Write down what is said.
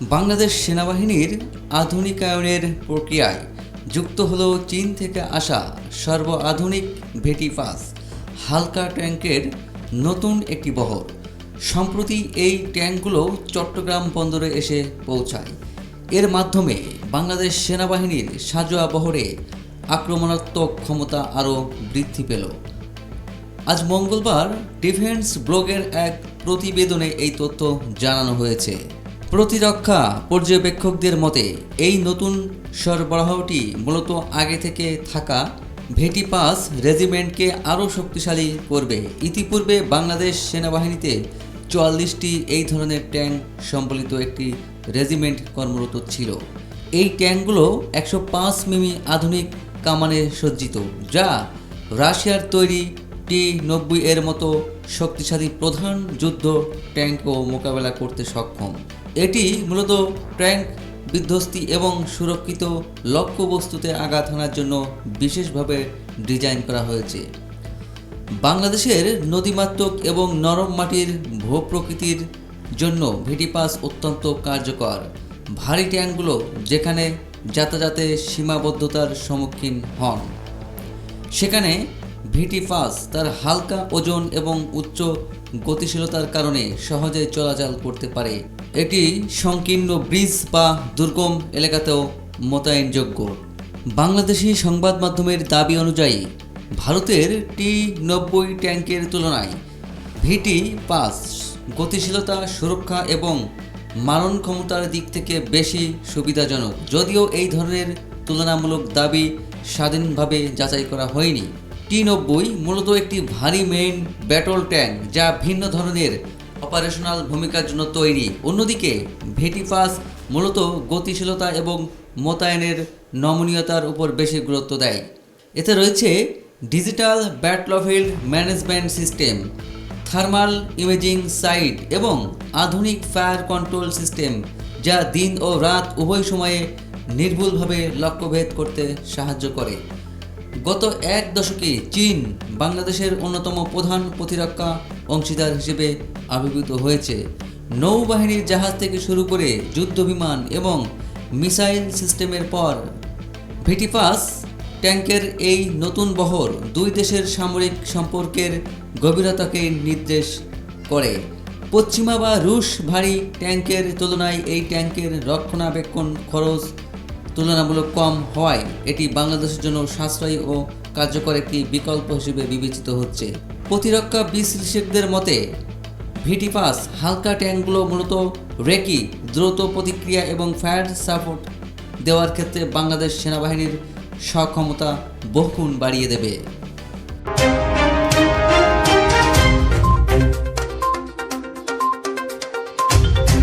বাংলাদেশ সেনাবাহিনীর আধুনিকায়নের প্রক্রিয়ায় যুক্ত হলো চীন থেকে আসা সর্বাধুনিক ভেটি-5 হালকা ট্যাঙ্কের নতুন একটি বহর। সম্প্রতি এই ট্যাঙ্কগুলো চট্টগ্রাম বন্দরে এসে পৌঁছায়। এর মাধ্যমে বাংলাদেশ সেনাবাহিনীর সাঁজোয়া বহরে আক্রমণাত্মক ক্ষমতা আরও বৃদ্ধি পেল। আজ মঙ্গলবার ডিফেন্স ব্লগের এক প্রতিবেদনে এই তথ্য জানানো হয়েছে। প্রতিরক্ষা পর্যবেক্ষকদের মতে এই নতুন সরবরাহটি মূলত আগে থেকে থাকা ভেটি-5 রেজিমেন্টকে আরও শক্তিশালী করবে। ইতিপূর্বে বাংলাদেশ সেনাবাহিনীতে 44টি এই ধরনের ট্যাঙ্ক সম্বলিত একটি রেজিমেন্ট কর্মরত ছিল। এই ট্যাঙ্কগুলো 105 মিমি আধুনিক কামানে সজ্জিত, যা রাশিয়ার তৈরি T-90 এর মতো শক্তিশালী প্রধান যুদ্ধ ট্যাঙ্কও মোকাবেলা করতে সক্ষম। এটি মূলত ট্যাঙ্ক বিধ্বস্তি এবং সুরক্ষিত লক্ষ্যবস্তুতে আঘাত হানার জন্য বিশেষভাবে ডিজাইন করা হয়েছে। বাংলাদেশের নদীমাতৃক এবং নরম মাটির ভূপ্রকৃতির জন্য ভেটি-5 অত্যন্ত কার্যকর। ভারী ট্যাঙ্কগুলো যেখানে যাতায়াতে সীমাবদ্ধতার সম্মুখীন হন, সেখানে ভেটি-5 তার হালকা ওজন এবং উচ্চ গতিশীলতার কারণে সহজে চলাচল করতে পারে। এটি সংকীর্ণ ব্রিজ বা দুর্গম এলাকাতেও মোতায়েনযোগ্য। বাংলাদেশি সংবাদ মাধ্যমের দাবি অনুযায়ী ভারতের T-90 ট্যাঙ্কের তুলনায় ভেটি-5 গতিশীলতা, সুরক্ষা এবং মারণ ক্ষমতার দিক থেকে বেশি সুবিধাজনক। যদিও এই ধরনের তুলনামূলক দাবি স্বাধীনভাবে যাচাই করা হয়নি। T-90 মূলত একটি ভারী মেইন ব্যাটল ট্যাঙ্ক, যা ভিন্ন ধরনের অপারেশনাল ভূমিকার জন্য তৈরি। অন্যদিকে ভেটি-5 মূলত গতিশীলতা এবং মোতায়েনের নমনীয়তার উপর বেশি গুরুত্ব দেয়। এতে রয়েছে digital battlefield management system, thermal imaging sight এবং আধুনিক ফায়ার কন্ট্রোল সিস্টেম, যা দিন ও রাত উভয় সময়ে নির্ভুলভাবে লক্ষ্যভেদ করতে সাহায্য করে। গত এক দশকে চীন বাংলাদেশের অন্যতম প্রধান প্রতিরক্ষা অংশীদার হিসেবে আবির্ভূত হয়েছে। নৌবাহিনীর জাহাজ থেকে শুরু করে যুদ্ধবিমান এবং মিসাইল সিস্টেমের পর ভেটি-5 ট্যাঙ্কের এই নতুন বহর দুই দেশের সামরিক সম্পর্কের গভীরতাকে নির্দেশ করে। পশ্চিমা বা রুশ ভারী ট্যাঙ্কের তুলনায় এই ট্যাঙ্কের রক্ষণাবেক্ষণ খরচ তুলনামূলক কম হওয়ায় এটি বাংলাদেশের জন্য সাশ্রয়ী ও কার্যকর একটি বিকল্প হিসেবে বিবেচিত হচ্ছে। প্রতিরক্ষা বিশ্লেষকদের মতে ভেটি-5 হালকা ট্যাঙ্কগুলো মূলত রেকি, দ্রুত প্রতিক্রিয়া এবং ফায়ার সাপোর্ট দেওয়ার ক্ষেত্রে বাংলাদেশ সেনাবাহিনীর সক্ষমতা বহুগুণ বাড়িয়ে দেবে।